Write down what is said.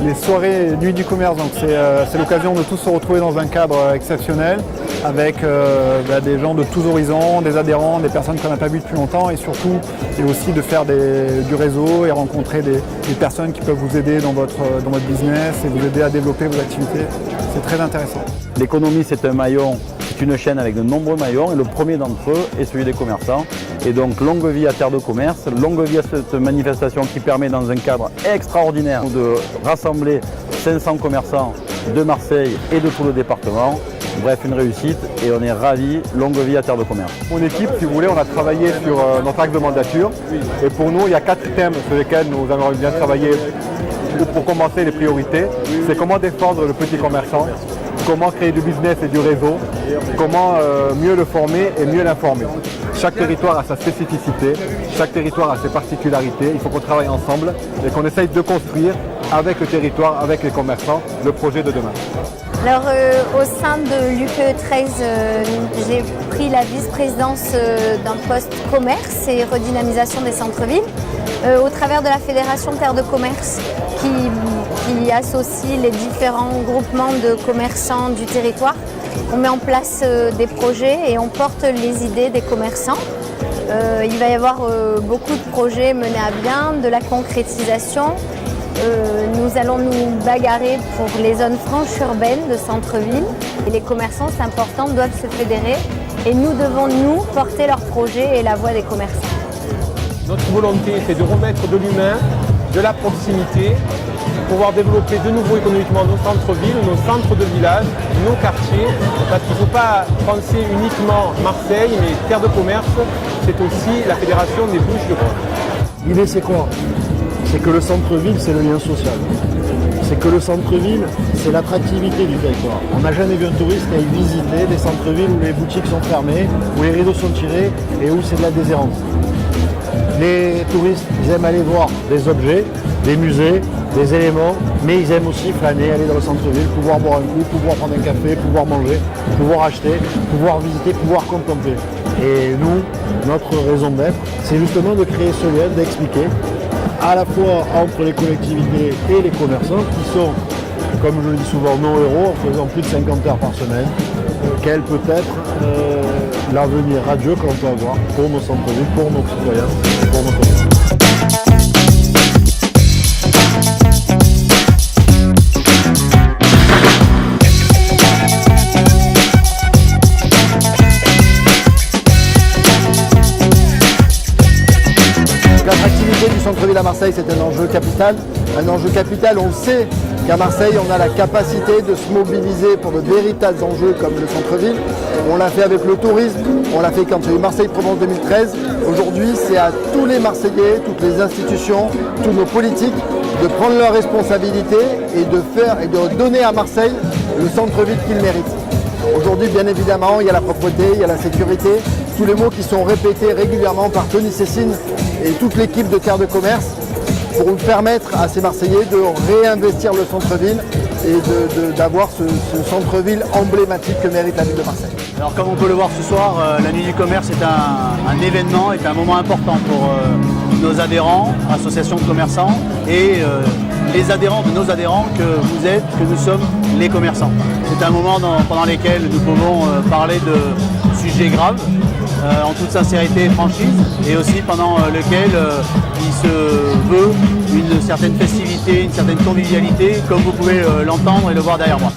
les soirées Nuit du commerce. Donc c'est l'occasion de tous se retrouver dans un cadre exceptionnel avec des gens de tous horizons, des adhérents, des personnes qu'on n'a pas vues depuis longtemps et surtout et aussi de faire du réseau et rencontrer des personnes qui peuvent vous aider dans votre business et vous aider à développer vos activités. C'est très intéressant. L'économie, c'est un maillon, c'est une chaîne avec de nombreux maillons et le premier d'entre eux est celui des commerçants. Et donc longue vie à Terre de Commerce, longue vie à cette manifestation qui permet dans un cadre extraordinaire de rassembler 500 commerçants de Marseille et de tout le département. Bref, une réussite et on est ravis, longue vie à Terre de Commerce. Mon équipe, si vous voulez, on a travaillé sur notre acte de mandature et pour nous, il y a 4 thèmes sur lesquels nous avons bien travaillé pour commencer les priorités. C'est comment défendre le petit commerçant, comment créer du business et du réseau, comment mieux le former et mieux l'informer. Chaque territoire a sa spécificité, chaque territoire a ses particularités, il faut qu'on travaille ensemble et qu'on essaye de construire avec le territoire, avec les commerçants, le projet de demain. Alors au sein de l'UPE 13, j'ai pris la vice-présidence d'un poste commerce et redynamisation des centres-villes au travers de la Fédération Terre de Commerce qui associe les différents groupements de commerçants du territoire. On met en place des projets et on porte les idées des commerçants. Il va y avoir beaucoup de projets menés à bien, de la concrétisation. Nous allons nous bagarrer pour les zones franches urbaines de centre-ville. Et les commerçants, c'est important, doivent se fédérer. Et nous devons, nous, porter leurs projets et la voix des commerçants. Notre volonté, c'est de remettre de l'humain, de la proximité, pouvoir développer de nouveau économiquement nos centres-villes, nos centres de village, nos quartiers. Parce qu'il ne faut pas penser uniquement Marseille, mais Terre de Commerce, c'est aussi la fédération des Bouches-du-Rhône. L'idée, c'est quoi? C'est que le centre-ville, c'est le lien social. C'est que le centre-ville, c'est l'attractivité du territoire. On n'a jamais vu un touriste qui aille visiter des centres-villes où les boutiques sont fermées, où les rideaux sont tirés et où c'est de la déshérence. Les touristes, ils aiment aller voir des objets, des musées, des éléments, mais ils aiment aussi flâner, aller dans le centre-ville, pouvoir boire un coup, pouvoir prendre un café, pouvoir manger, pouvoir acheter, pouvoir visiter, pouvoir contempler. Et nous, notre raison d'être, c'est justement de créer ce lien, d'expliquer à la fois entre les collectivités et les commerçants qui sont, comme je le dis souvent, nos héros en faisant plus de 50 heures par semaine, quel peut être l'avenir radieux que l'on peut avoir pour nos centres-villes, pour nos citoyens, pour nos commerçants. L'attractivité du centre-ville à Marseille, c'est un enjeu capital. Un enjeu capital, on sait qu'à Marseille, on a la capacité de se mobiliser pour de véritables enjeux comme le centre-ville. On l'a fait avec le tourisme, on l'a fait quand il y a eu Marseille-Provence 2013. Aujourd'hui, c'est à tous les Marseillais, toutes les institutions, tous nos politiques de prendre leurs responsabilités et de donner à Marseille le centre-ville qu'il mérite. Aujourd'hui, bien évidemment, il y a la propreté, il y a la sécurité, tous les mots qui sont répétés régulièrement par Tony Cessine et toute l'équipe de Terre de Commerce pour permettre à ces Marseillais de réinvestir le centre-ville et d'avoir ce centre-ville emblématique que mérite la ville de Marseille. Alors comme on peut le voir ce soir, la Nuit du Commerce est un événement, est un moment important pour nos adhérents, associations de commerçants et les adhérents de nos adhérents que vous êtes, que nous sommes les commerçants. C'est un moment pendant lequel nous pouvons parler de sujets graves, en toute sincérité et franchise, et aussi pendant lequel il se veut une certaine festivité, une certaine convivialité, comme vous pouvez l'entendre et le voir derrière moi.